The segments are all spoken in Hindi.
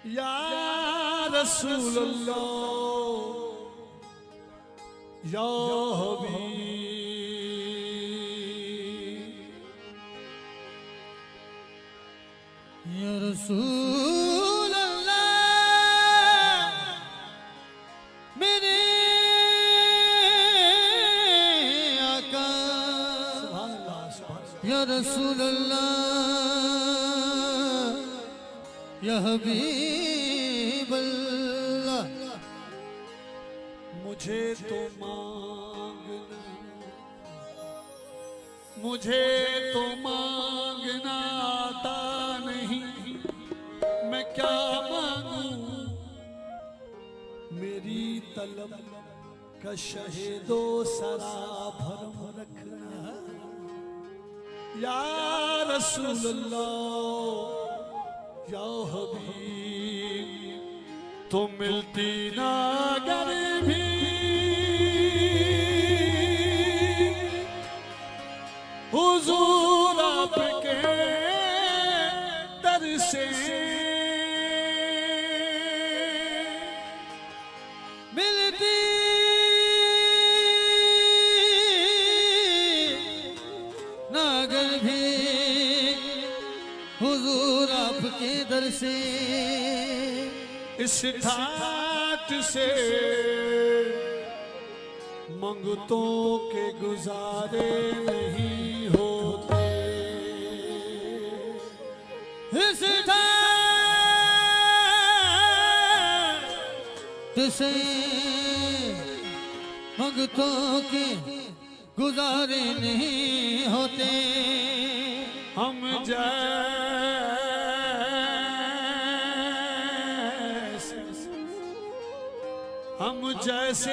या रसूल अल्लाह या हबीब या रसूल अल्लाह मेरे आका या रसूल अल्लाह या हबीब अल्लाह मुझे तो मांगना मुझे तो मांगना आता नहीं मैं क्या मांगूं मेरी तलब का शहीदो सरा भरम रखना या रसूल अल्लाह या हबीब तो मिलती ना अगर भी हुजूर आपके दर से मिलती ना अगर भी हुजूर आपके दर से इस ठाट से मंगतों के गुजारे नहीं होते इस ठाट से मंगतों के गुजारे नहीं होते हम जैसे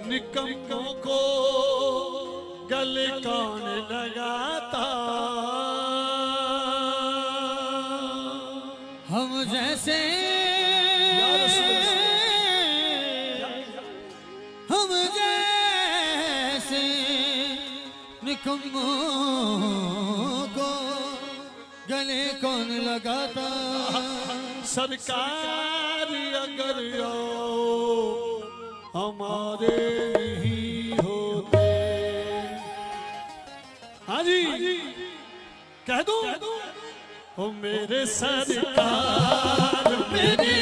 निकम्मों को गले कौन लगाता हम जैसे निकम्मों को गले कौन लगाता सरकार अगर आओ हमारे नहीं होते हाँ जी कह दो ओ मेरे सरकार मेरी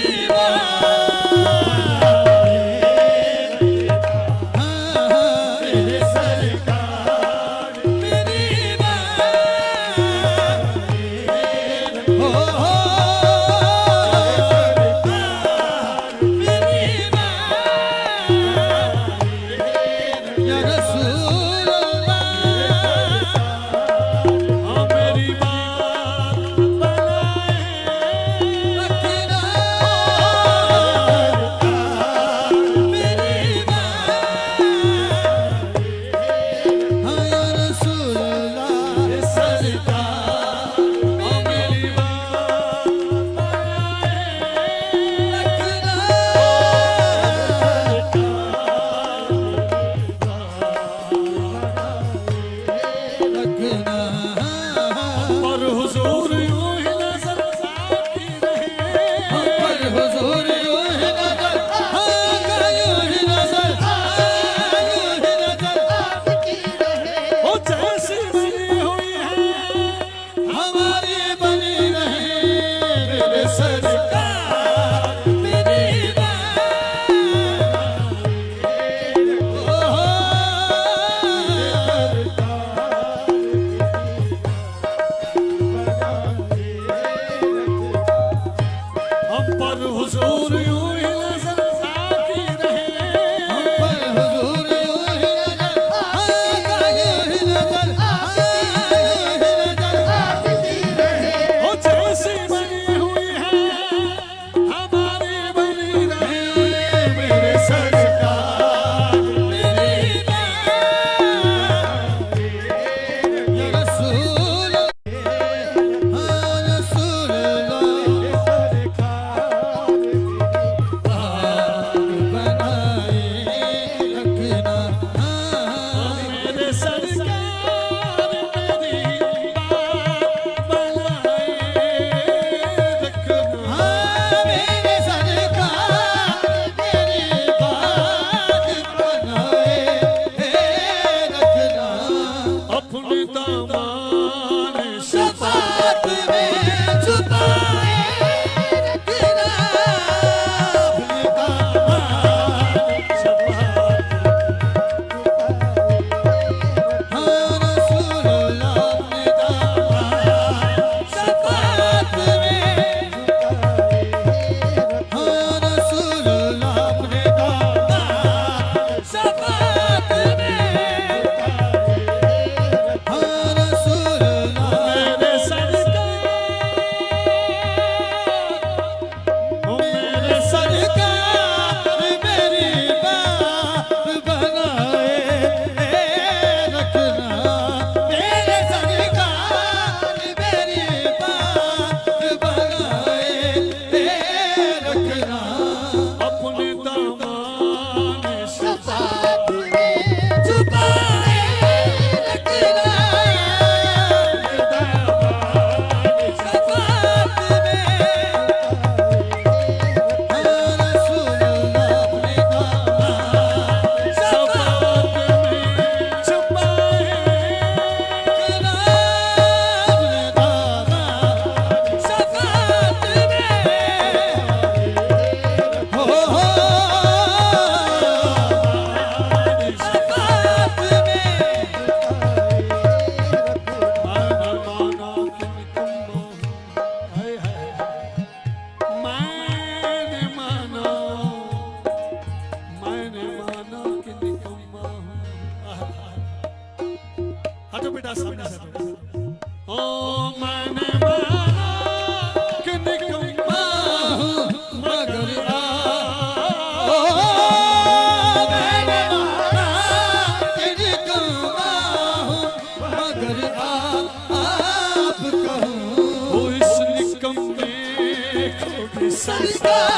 सरकार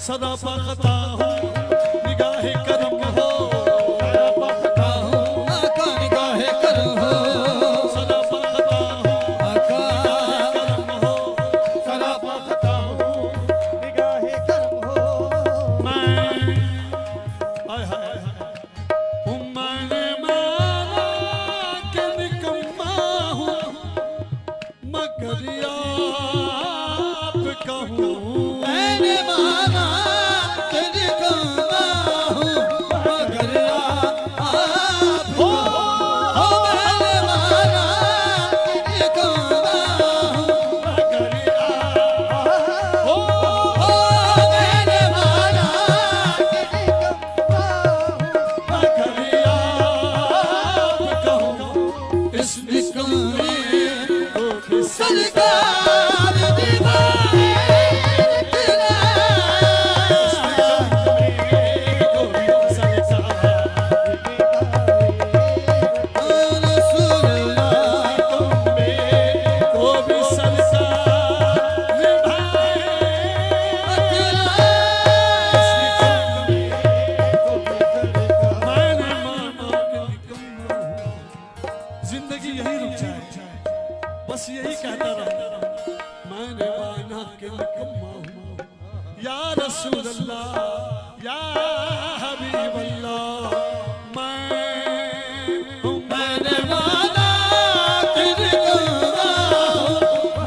सदा पाता हूँ निगाहे करम हो, सदा पाता हूँ आका निगाहे करम हो, सदा पाता हूँ आका करम हो, सदा पाता हूँ निगाहे करम हो। मैं हाय हाय हूँ मैंने माना कि निकम्मा हूँ मगर आपका हूँ। मैंने माना कि निकम्मा हूँ मगर आप हो। मैंने माना कि निकम्मा हूँ मगर आप हो, मैंने माना कि निकम्मा हूँ मगर आपका हूँ। इस निकम्मे को भी सरकार दीवाने तेरा को भी रसूल अल्लाह को भी सरकार निभाए। मैंने माना कि निकम्मा हूँ, जिंदगी यही रुक जाए, बस यही कहता रहा मैंने माना कि निकम्मा हूँ। या रसूल अल्लाह या हबीब अल्लाह मैंने माना कि निकम्मा हूँ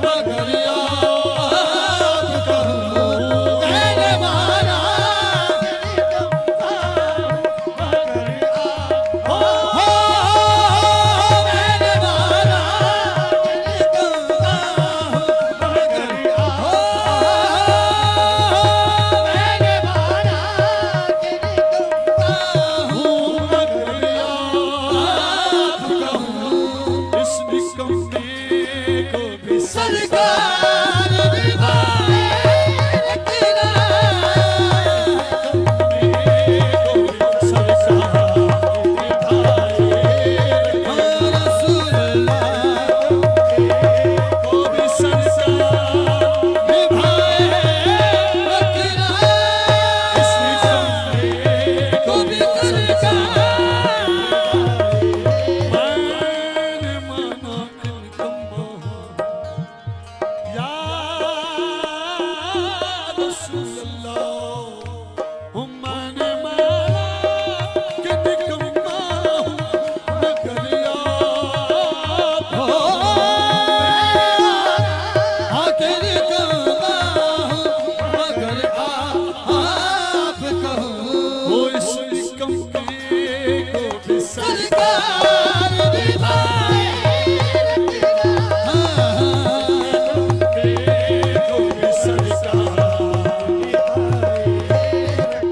मगर आपका हूँ। मैंने माना कि निकम्मा हूँ मगर आप हो। मैंने माना कि निकम्मा हूँ मगर आप हो। मैंने माना कि निकम्मा हूँ मगर आपका हूँ। इस निकम्मे को भी सरकार दीवाने तेरा रसूल अल्लाह को भी सरकार निभाए तेरा इस निकम्मे को भी सरकार मैंने माना कि निकम्मा हूँ। या रसूल अल्लाह मैंने माना कि निकम्मा हूँ मगर आप हो। आके निकम्मा हूँ मगर आपका हूँ। वो इस निकम्मे को भी सरकार दीवाने को भी सरकार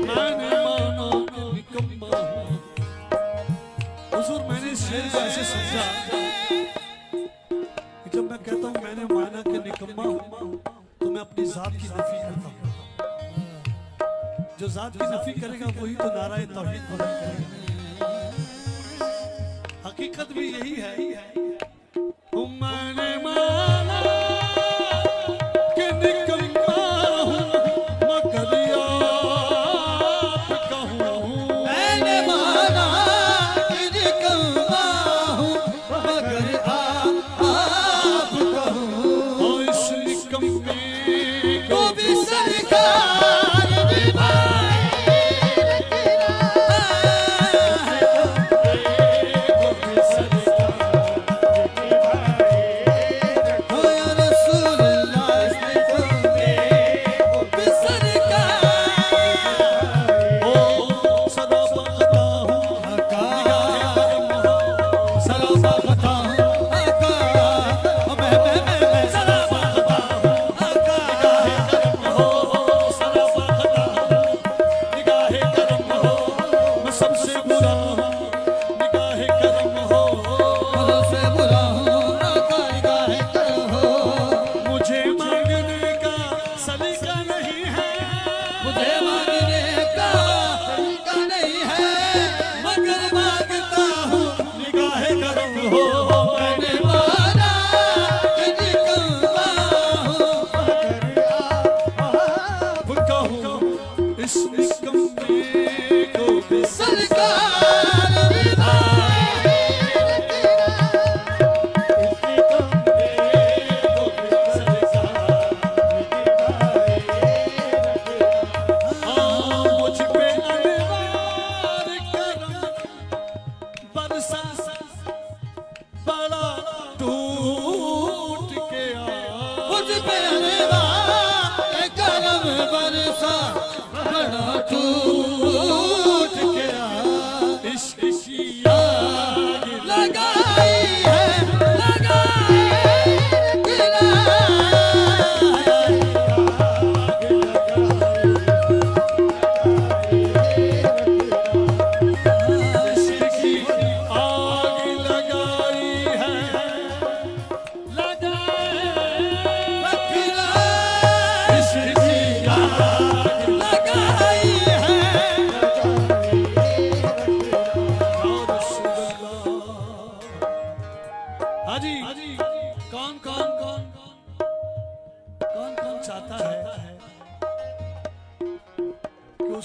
मैंने माना कि निकम्मा हूँ। हुजूर मैंने इस शेर को ऐसे समझा कि जब मैं कहता हूँ मैंने माना कि निकम्मा हूँ तो मैं अपनी जात की नफी करता हूँ। जो जात की नफी करेगा वही तो नाराए तौहीद बुलंद करेगा। हकीकत भी यही है। मैंने माना कि निकम्मा हूँ मगर आपका हूँ। मैंने माना कि निकम्मा हूँ मगर आपका हूँ। और इस निकम्मे को भी सरकार दीवाने तेरा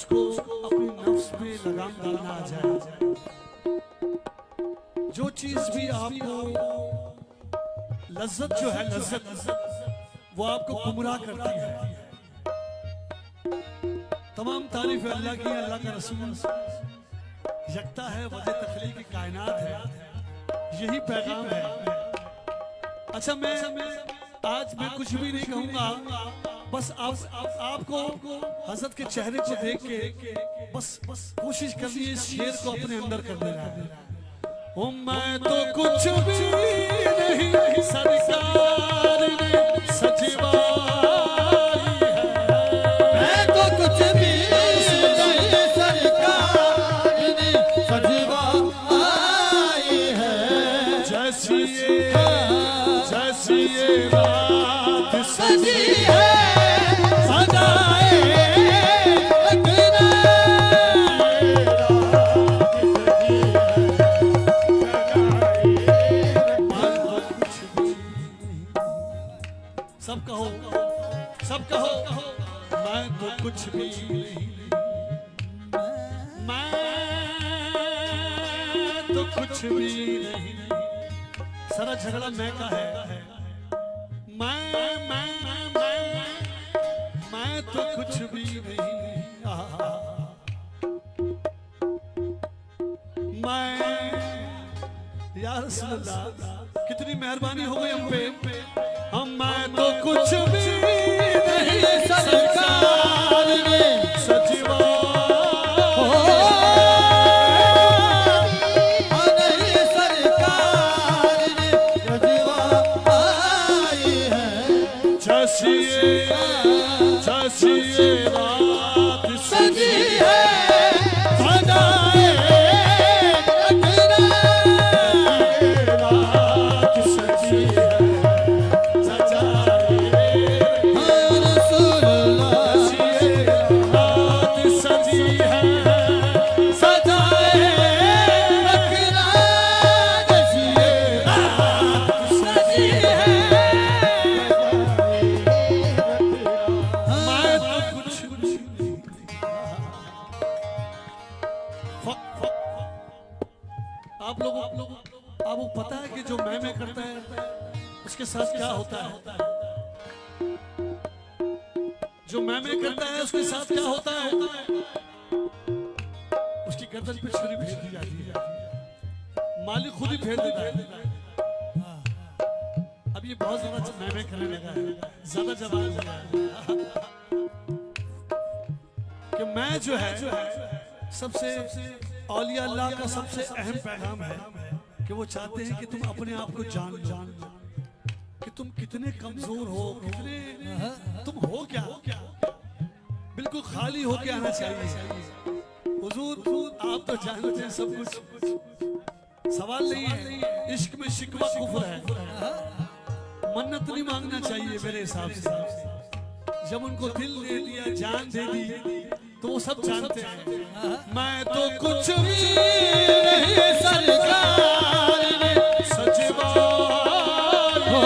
उसको अपनी नफ्स पे लगाम डालना आ जाए। जो चीज भी आपको लज्जत जो है, लज्जत वो आपको गुमराह करती है। तमाम तारीफ अल्लाह की, अल्लाह का रसूल यकता है, वजह तखलीक की कायनात है, यही पैगाम है। अच्छा, मैं आज मैं कुछ भी नहीं कहूंगा, बस आपको हजरत के चेहरे को देख के बस कोशिश करनी है इस शेर को अपने अंदर कर देना है। ओ मैं तो कुछ भी नहीं, सरकार ने सजवाई है। मैं तो कुछ भी नहीं, सरकार ने सजवाई है। जैसी ये रात सजी है, सजाए रखना। सब कहो, सब कहो, मैं तो कुछ भी नहीं, मैं तो कुछ भी नहीं। सारा झगड़ा मैं का है। मैं तो कुछ भी नहीं। मैं या रसूल अल्लाह, कितनी मेहरबानी हो गई हम पे। मैं तो कुछ भी नहीं, सरकार ने आपको पता है कि जो मैं करता है उसके साथ क्या होता है? जो मैं करता है उसके साथ क्या होता है? उसकी गर्दन पे छुरी फेर दी जाती है, मालिक खुद ही फेर देता है। अब ये बहुत ज्यादा मैं करने लगा है, ज्यादा जवान हो गया है कि मैं जो है सबसे औलिया अल्लाह का सबसे अहम पैगाम है कि वो चाहते हैं कि तुम अपने आप को जान लो कि तुम कितने कमजोर हो, कितने तुम हो क्या, बिल्कुल खाली होके आना चाहिए। हुजूर आप तो जानते हैं सब कुछ, सवाल नहीं है। इश्क में शिकवा कुफ्र है, मन्नत नहीं मांगना चाहिए मेरे हिसाब से। जब उनको दिल दे दिया, जान दे दी, तो वो सब जानते हैं। मैं तो कुछ भी नहीं, सरकार ने सजवाई हो।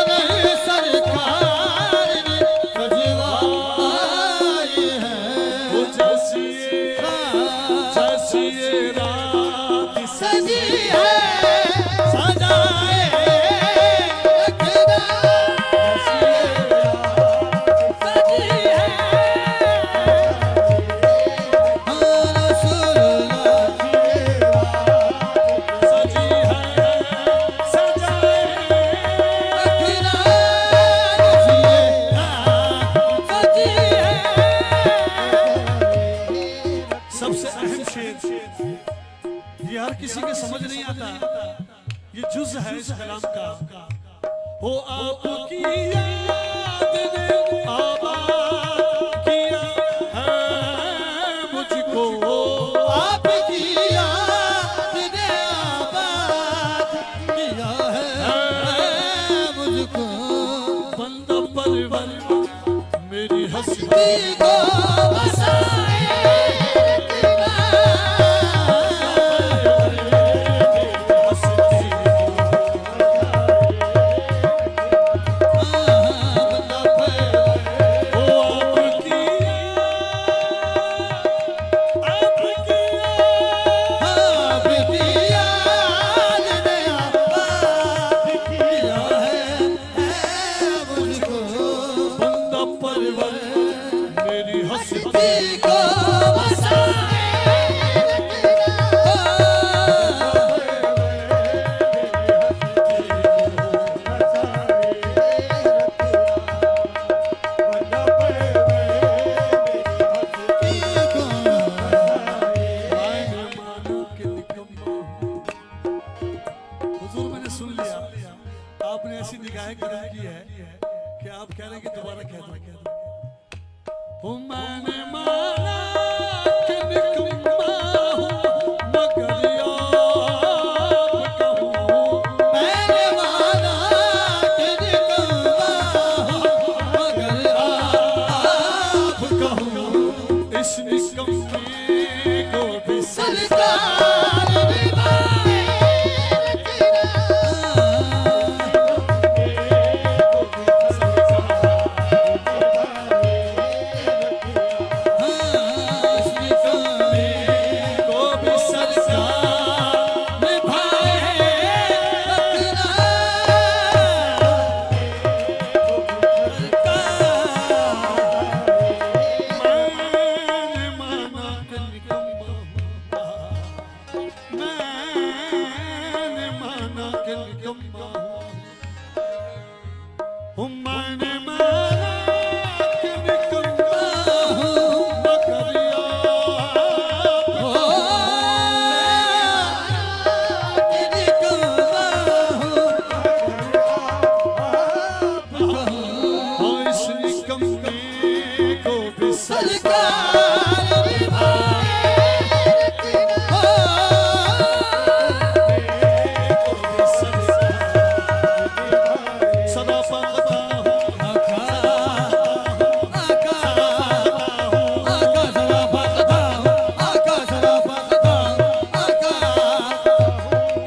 नहीं सरकार ने सजवाई है। वो जैसी ये रात सजी है, सजाए रखना। किसी के समझ नहीं आता, ये जुज़ है इस कलाम का। हो आपकी याद ने आबाद किया है मुझको, आपकी याद ने आबाद किया है मुझको। बंदा परवर मेरी हस्ती को बसाए हस्ती को बसाए हुजूर मैंने सुन लिया आपने ऐसी निगाहें करम की है कि आप कह रहे हैं कि दोबारा कह दो मैंने माना कि निकम्मा हूं मगर याद कहूं मैंने माना कि निकम्मा हूं मगर आप कहूं इस निकम्मे को भी सरकार निभाए मैंने माना कि निकम्मा हूं मैंने माना कि निकम्मा हूं मैंने माना कि निकम्मा हूं मगर इस निकम्मे को भी सरकार सदा पाता हूं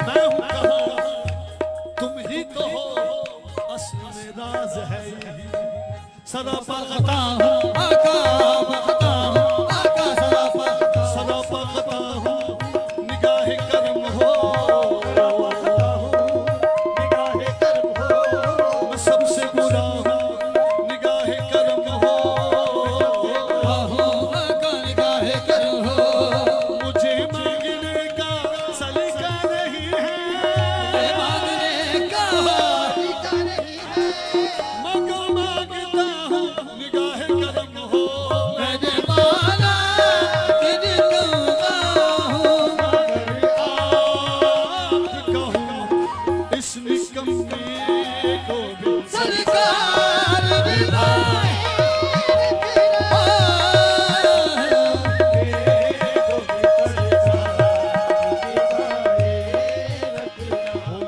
मैं हूं कहाँ तुम ही तो हो असल में राज है यही सदा पाता हूं सदा पाता हूं निगाह करम हो मैं सबसे बुरा हूं निगाह करम हो मुझे मांगने का सलीका नहीं है मगर मांगता हूं निगाह करम हो आप कहूं इस निकम्मे को भी हो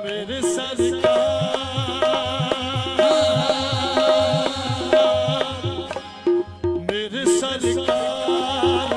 मेरे सरकार मेरे सरकार